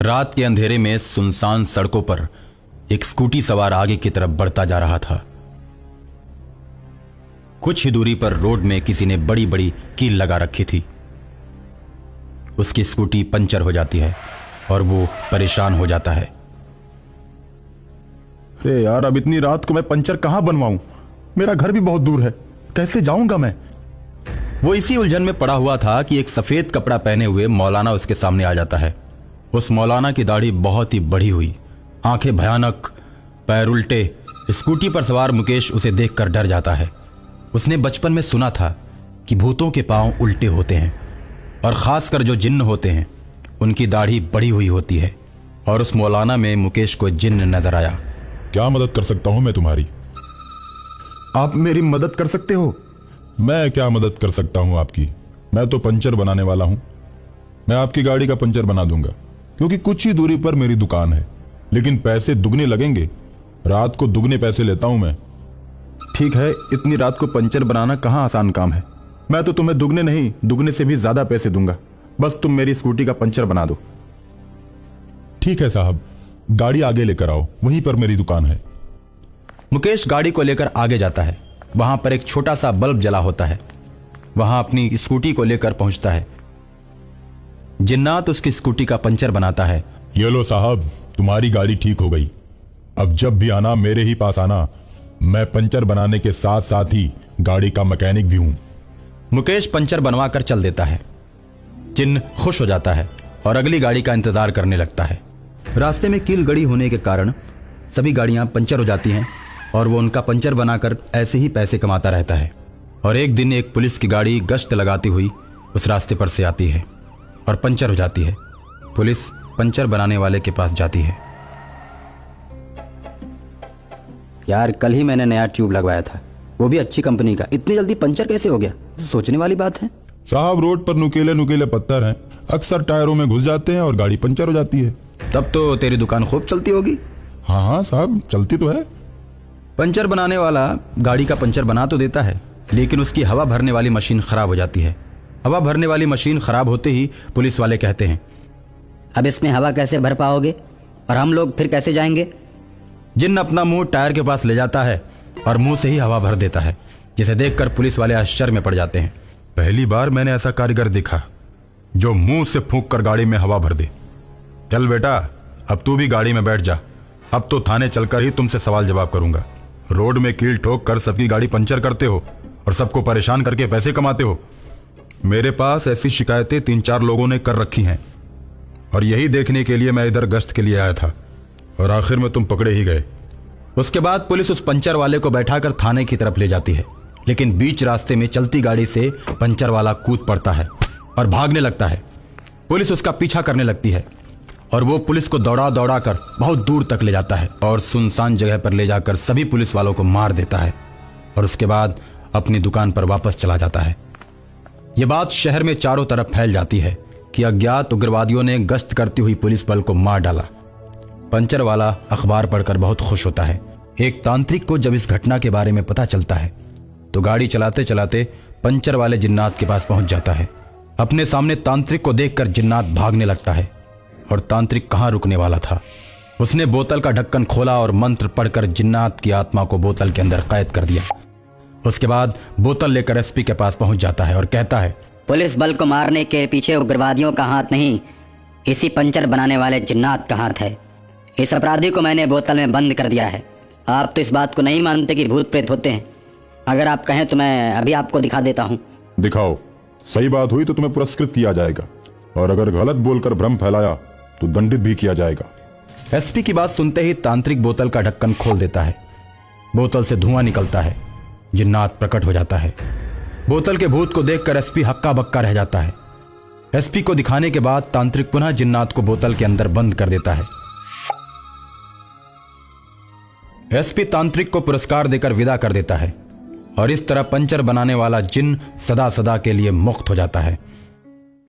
रात के अंधेरे में सुनसान सड़कों पर एक स्कूटी सवार आगे की तरफ बढ़ता जा रहा था। कुछ ही दूरी पर रोड में किसी ने बड़ी बड़ी कील लगा रखी थी। उसकी स्कूटी पंचर हो जाती है और वो परेशान हो जाता है। अरे यार, अब इतनी रात को मैं पंचर कहां बनवाऊं? मेरा घर भी बहुत दूर है, कैसे जाऊंगा मैं? वो इसी उलझन में पड़ा हुआ था कि एक सफेद कपड़ा पहने हुए मौलाना उसके सामने आ जाता है। उस मौलाना की दाढ़ी बहुत ही बढ़ी हुई, आंखें भयानक, पैर उल्टे। स्कूटी पर सवार मुकेश उसे देखकर डर जाता है। उसने बचपन में सुना था कि भूतों के पांव उल्टे होते हैं और खासकर जो जिन्न होते हैं उनकी दाढ़ी बढ़ी हुई होती है। और उस मौलाना में मुकेश को जिन्न नजर आया। क्या मदद कर सकता हूं मैं तुम्हारी? आप मेरी मदद कर सकते हो? मैं क्या मदद कर सकता हूं आपकी? मैं तो पंचर बनाने वाला हूं। मैं आपकी गाड़ी का पंचर बना दूंगा, क्योंकि कुछ ही दूरी पर मेरी दुकान है, लेकिन पैसे दुगने लगेंगे। रात को दुगने पैसे लेता हूं मैं। ठीक है, इतनी रात को पंचर बनाना कहाँ आसान काम है। मैं तो तुम्हें दुगने नहीं, दुगने से भी ज्यादा पैसे दूंगा। बस तुम मेरी स्कूटी का पंचर बना दो। ठीक है साहब, गाड़ी आगे लेकर आओ, वहीं पर मेरी दुकान है। मुकेश गाड़ी को लेकर आगे जाता है। वहां पर एक छोटा सा बल्ब जला होता है। वहां अपनी स्कूटी को लेकर पहुंचता है। जिन्नात उसकी स्कूटी का पंचर बनाता है। ये लो साहब, तुम्हारी गाड़ी ठीक हो गई। अब जब भी आना मेरे ही पास आना। मैं पंचर बनाने के साथ साथ ही गाड़ी का मैकेनिक भी हूं। मुकेश पंचर बनवा कर चल देता है। जिन्न खुश हो जाता है और अगली गाड़ी का इंतजार करने लगता है। रास्ते में कील गड़ी होने के कारण सभी गाड़ियां पंचर हो जाती हैं और वो उनका पंचर बनाकर ऐसे ही पैसे कमाता रहता है। और एक दिन एक पुलिस की गाड़ी गश्त लगाती हुई उस रास्ते पर से आती है और पंचर हो जाती है। पुलिस पंचर बनाने वाले के पास जाती है। यार, कल ही मैंने नया ट्यूब लगवाया था, वो भी अच्छी कंपनी का। इतनी जल्दी पंचर कैसे हो गया? सोचने वाली बात है। साहब, रोड पर नुकीले नुकीले पत्थर हैं, अक्सर टायरों में घुस जाते हैं और गाड़ी पंचर हो जाती है। तब तो तेरी दुकान खूब चलती होगी। हाँ हाँ साहब, चलती तो है। पंचर बनाने वाला गाड़ी का पंचर बना तो देता है, लेकिन उसकी हवा भरने वाली मशीन खराब हो जाती है। हवा भरने वाली मशीन खराब होते ही पुलिस वाले कहते हैं, अब इसमें हवा कैसे भर पाओगे और हम लोग फिर कैसे जाएंगे? जिन्न अपना मुंह टायर के पास ले जाता है और मुंह से ही हवा भर देता है, जिसे देखकर पुलिस वाले आश्चर्य में पड़ जाते हैं। पहली बार मैंने ऐसा कारीगर देखा जो मुंह से फूंक कर गाड़ी में हवा भर दे। चल बेटा, अब तू भी गाड़ी में बैठ जा। अब तो थाने चलकर ही तुमसे सवाल जवाब करूंगा। रोड में कील ठोक कर सबकी गाड़ी पंचर करते हो और सबको परेशान करके पैसे कमाते हो। मेरे पास ऐसी शिकायतें 3-4 लोगों ने कर रखी हैं और यही देखने के लिए मैं इधर गश्त के लिए आया था और आखिर में तुम पकड़े ही गए। उसके बाद पुलिस उस पंचर वाले को बैठाकर थाने की तरफ ले जाती है, लेकिन बीच रास्ते में चलती गाड़ी से पंचर वाला कूद पड़ता है और भागने लगता है। पुलिस उसका पीछा करने लगती है और वो पुलिस को दौड़ा दौड़ा कर बहुत दूर तक ले जाता है और सुनसान जगह पर ले जाकर सभी पुलिस वालों को मार देता है और उसके बाद अपनी दुकान पर वापस चला जाता है। ये बात शहर में चारों तरफ फैल जाती है कि अज्ञात उग्रवादियों ने गश्त करती हुई पुलिस बल को मार डाला। पंचर वाला अखबार पढ़कर बहुत खुश होता है। एक तांत्रिक को जब इस घटना के बारे में पता चलता है तो गाड़ी चलाते चलाते पंचर वाले जिन्नात के पास पहुंच जाता है। अपने सामने तांत्रिक को देखकर जिन्नात भागने लगता है और तांत्रिक कहां रुकने वाला था। उसने बोतल का ढक्कन खोला और मंत्र पढ़कर जिन्नात की आत्मा को बोतल के अंदर कैद कर दिया। उसके बाद बोतल लेकर एसपी के पास पहुंच जाता है और कहता है, पुलिस बल को मारने के पीछे उग्रवादियों का हाथ नहीं, इसी पंचर बनाने वाले जिन्नात का हाथ है। इस अपराधी को मैंने बोतल में बंद कर दिया है। आप तो इस बात को नहीं मानते कि भूत प्रेत होते हैं। अगर आप कहें तो मैं अभी आपको दिखा देता हूँ। दिखाओ। सही बात हुई तो तुम्हें पुरस्कृत किया जाएगा और अगर गलत बोलकर भ्रम फैलाया तो दंडित भी किया जाएगा। एसपी की बात सुनते ही तांत्रिक बोतल का ढक्कन खोल देता है। बोतल से धुआं निकलता है। जिन्नात प्रकट हो जाता है। बोतल के भूत को देखकर एसपी हक्का बक्का रह जाता है। एसपी को दिखाने के बाद तांत्रिक पुनः जिन्नात को बोतल के अंदर बंद कर देता है। एसपी तांत्रिक को पुरस्कार देकर विदा कर देता है और इस तरह पंचर बनाने वाला जिन्न सदा सदा के लिए मुक्त हो जाता है।